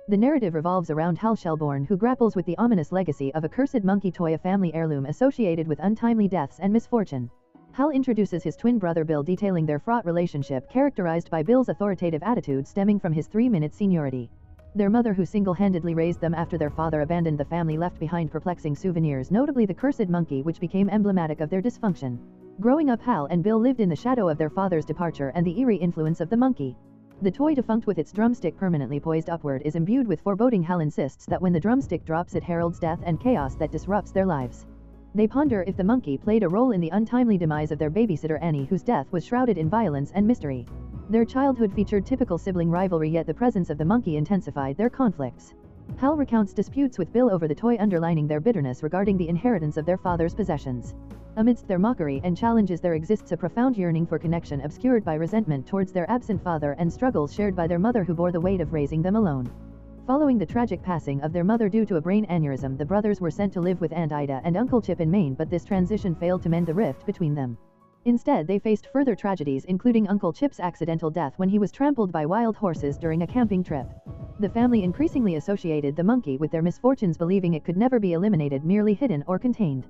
The narrative revolves around Hal Shelbourne, who grapples with the ominous legacy of a cursed monkey toy, a family heirloom associated with untimely deaths and misfortune. Hal introduces his twin brother Bill, detailing their fraught relationship characterized by Bill's authoritative attitude stemming from his 3-minute seniority. Their mother, who single-handedly raised them after their father abandoned the family, left behind perplexing souvenirs, notably the cursed monkey, which became emblematic of their dysfunction. Growing up, Hal and Bill lived in the shadow of their father's departure and the eerie influence of the monkey. The toy, defunct with its drumstick permanently poised upward, is imbued with foreboding. Hal insists that when the drumstick drops, it heralds death and chaos that disrupts their lives. They ponder if the monkey played a role in the untimely demise of their babysitter Annie, whose death was shrouded in violence and mystery. Their childhood featured typical sibling rivalry, yet the presence of the monkey intensified their conflicts. Hal recounts disputes with Bill over the toy, underlining their bitterness regarding the inheritance of their father's possessions. Amidst their mockery and challenges, there exists a profound yearning for connection, obscured by resentment towards their absent father and struggles shared by their mother, who bore the weight of raising them alone. Following the tragic passing of their mother due to a brain aneurysm, the brothers were sent to live with Aunt Ida and Uncle Chip in Maine, but this transition failed to mend the rift between them. Instead, they faced further tragedies, including Uncle Chip's accidental death when he was trampled by wild horses during a camping trip. The family increasingly associated the monkey with their misfortunes, believing it could never be eliminated, merely hidden or contained.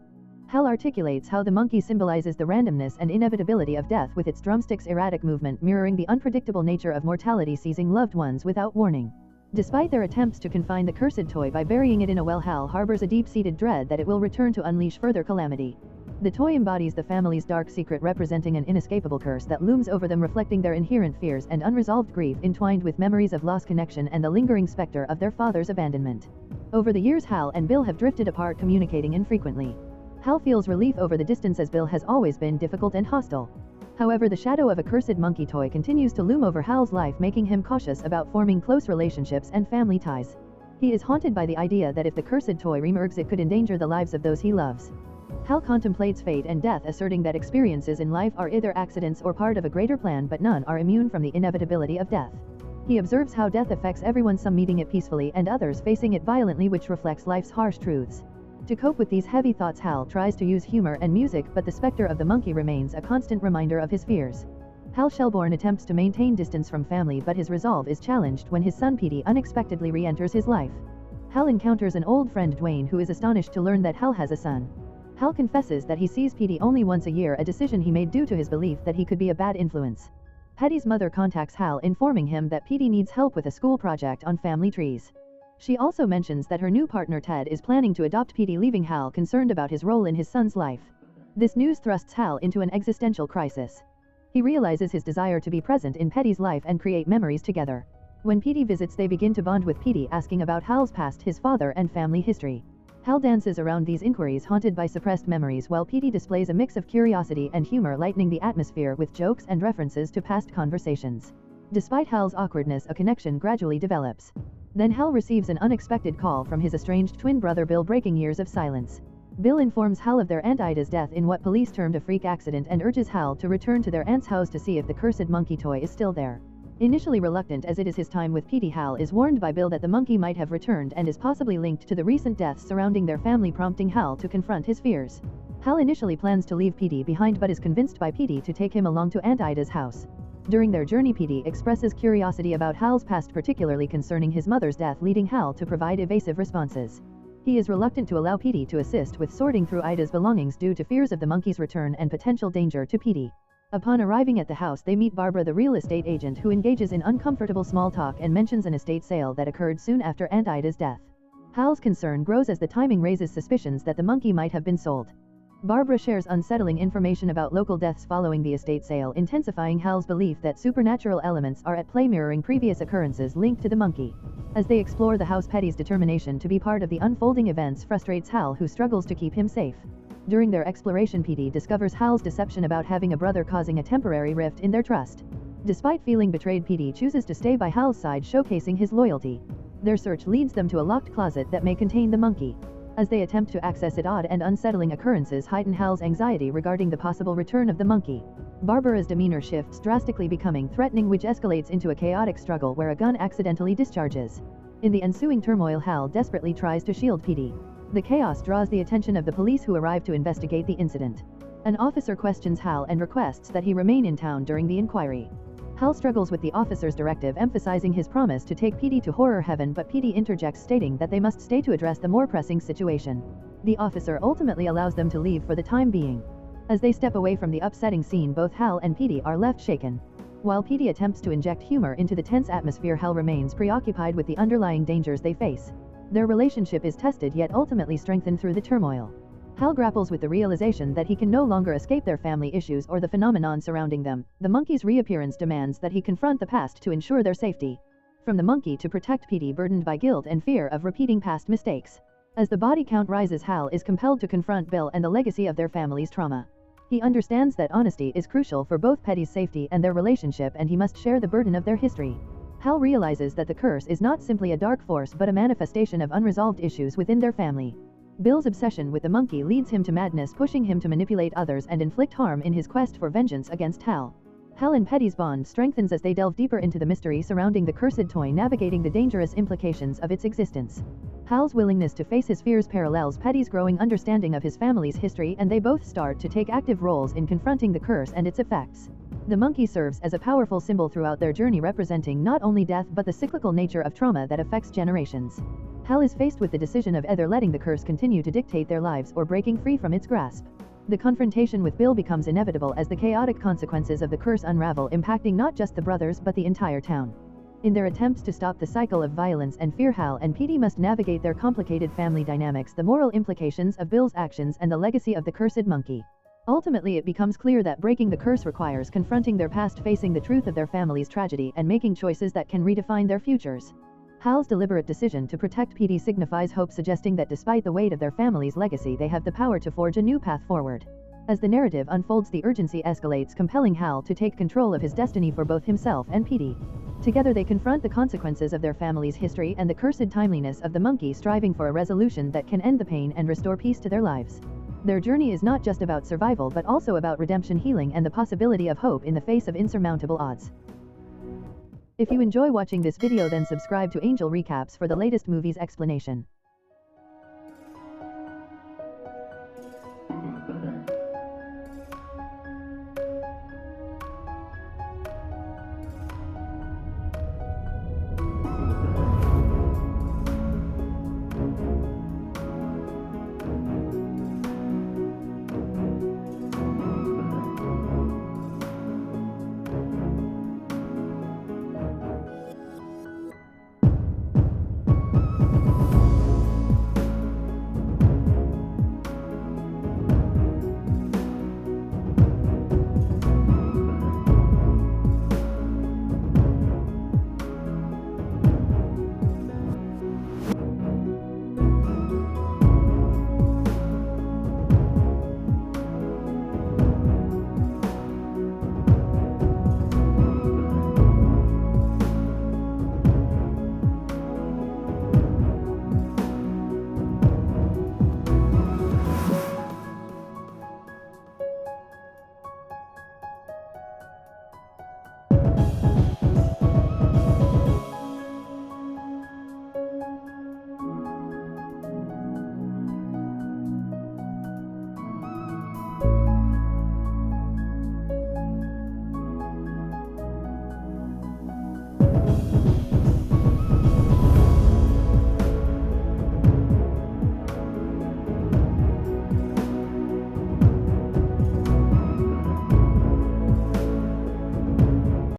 Hal articulates how the monkey symbolizes the randomness and inevitability of death, with its drumstick's erratic movement mirroring the unpredictable nature of mortality seizing loved ones without warning. Despite their attempts to confine the cursed toy by burying it in a well, Hal harbors a deep-seated dread that it will return to unleash further calamity. The toy embodies the family's dark secret, representing an inescapable curse that looms over them, reflecting their inherent fears and unresolved grief, entwined with memories of lost connection and the lingering specter of their father's abandonment. Over the years, Hal and Bill have drifted apart, communicating infrequently. Hal feels relief over the distance, as Bill has always been difficult and hostile. However, the shadow of a cursed monkey toy continues to loom over Hal's life, making him cautious about forming close relationships and family ties. He is haunted by the idea that if the cursed toy reemerges, it could endanger the lives of those he loves. Hal contemplates fate and death, asserting that experiences in life are either accidents or part of a greater plan, but none are immune from the inevitability of death. He observes how death affects everyone, some meeting it peacefully and others facing it violently, which reflects life's harsh truths. To cope with these heavy thoughts, Hal tries to use humor and music, but the specter of the monkey remains a constant reminder of his fears. Hal Shelbourne attempts to maintain distance from family, but his resolve is challenged when his son Petey unexpectedly re-enters his life. Hal encounters an old friend, Dwayne, who is astonished to learn that Hal has a son. Hal confesses that he sees Petey only once a year, a decision he made due to his belief that he could be a bad influence. Petey's mother contacts Hal, informing him that Petey needs help with a school project on family trees. She also mentions that her new partner Ted is planning to adopt Petey, leaving Hal concerned about his role in his son's life. This news thrusts Hal into an existential crisis. He realizes his desire to be present in Petey's life and create memories together. When Petey visits, they begin to bond, with Petey asking about Hal's past, his father, and family history. Hal dances around these inquiries, haunted by suppressed memories, while Petey displays a mix of curiosity and humor, lightening the atmosphere with jokes and references to past conversations. Despite Hal's awkwardness, a connection gradually develops. Then Hal receives an unexpected call from his estranged twin brother Bill, breaking years of silence. Bill informs Hal of their Aunt Ida's death in what police termed a freak accident, and urges Hal to return to their aunt's house to see if the cursed monkey toy is still there. Initially reluctant, as it is his time with Petey, Hal is warned by Bill that the monkey might have returned and is possibly linked to the recent deaths surrounding their family, prompting Hal to confront his fears. Hal initially plans to leave Petey behind, but is convinced by Petey to take him along to Aunt Ida's house. During their journey, Petey expresses curiosity about Hal's past, particularly concerning his mother's death, leading Hal to provide evasive responses. He is reluctant to allow Petey to assist with sorting through Ida's belongings due to fears of the monkey's return and potential danger to Petey. Upon arriving at the house, they meet Barbara, the real estate agent, who engages in uncomfortable small talk and mentions an estate sale that occurred soon after Aunt Ida's death. Hal's concern grows as the timing raises suspicions that the monkey might have been sold. Barbara shares unsettling information about local deaths following the estate sale, intensifying Hal's belief that supernatural elements are at play, mirroring previous occurrences linked to the monkey. As they explore the house, Petey's determination to be part of the unfolding events frustrates Hal, who struggles to keep him safe. During their exploration, Petey discovers Hal's deception about having a brother, causing a temporary rift in their trust. Despite feeling betrayed, Petey chooses to stay by Hal's side, showcasing his loyalty. Their search leads them to a locked closet that may contain the monkey. As they attempt to access it, odd and unsettling occurrences heighten Hal's anxiety regarding the possible return of the monkey. Barbara's demeanor shifts drastically, becoming threatening, which escalates into a chaotic struggle where a gun accidentally discharges. In the ensuing turmoil, Hal desperately tries to shield Petey. The chaos draws the attention of the police, who arrive to investigate the incident. An officer questions Hal and requests that he remain in town during the inquiry. Hal struggles with the officer's directive emphasizing his promise to take Petey to horror heaven, but Petey interjects stating that they must stay to address the more pressing situation. The officer ultimately allows them to leave for the time being. As they step away from the upsetting scene, both Hal and Petey are left shaken. While Petey attempts to inject humor into the tense atmosphere, Hal remains preoccupied with the underlying dangers they face. Their relationship is tested yet ultimately strengthened through the turmoil. Hal grapples with the realization that he can no longer escape their family issues or the phenomenon surrounding them. The monkey's reappearance demands that he confront the past to ensure their safety. From the monkey to protect Petey, burdened by guilt and fear of repeating past mistakes. As the body count rises, Hal is compelled to confront Bill and the legacy of their family's trauma. He understands that honesty is crucial for both Petey's safety and their relationship, and he must share the burden of their history. Hal realizes that the curse is not simply a dark force but a manifestation of unresolved issues within their family. Bill's obsession with the monkey leads him to madness, pushing him to manipulate others and inflict harm in his quest for vengeance against Hal. Hal and Petey's bond strengthens as they delve deeper into the mystery surrounding the cursed toy, navigating the dangerous implications of its existence. Hal's willingness to face his fears parallels Petey's growing understanding of his family's history, and they both start to take active roles in confronting the curse and its effects. The monkey serves as a powerful symbol throughout their journey, representing not only death but the cyclical nature of trauma that affects generations. Hal is faced with the decision of either letting the curse continue to dictate their lives or breaking free from its grasp. The confrontation with Bill becomes inevitable as the chaotic consequences of the curse unravel, impacting not just the brothers but the entire town. In their attempts to stop the cycle of violence and fear, Hal and Petey must navigate their complicated family dynamics, the moral implications of Bill's actions, and the legacy of the cursed monkey. Ultimately, it becomes clear that breaking the curse requires confronting their past, facing the truth of their family's tragedy, and making choices that can redefine their futures. Hal's deliberate decision to protect Petey signifies hope, suggesting that despite the weight of their family's legacy, they have the power to forge a new path forward. As the narrative unfolds, the urgency escalates, compelling Hal to take control of his destiny for both himself and Petey. Together they confront the consequences of their family's history and the cursed timeliness of the monkey, striving for a resolution that can end the pain and restore peace to their lives. Their journey is not just about survival but also about redemption, healing, and the possibility of hope in the face of insurmountable odds. If you enjoy watching this video, then subscribe to Angel Recaps for the latest movies explanation.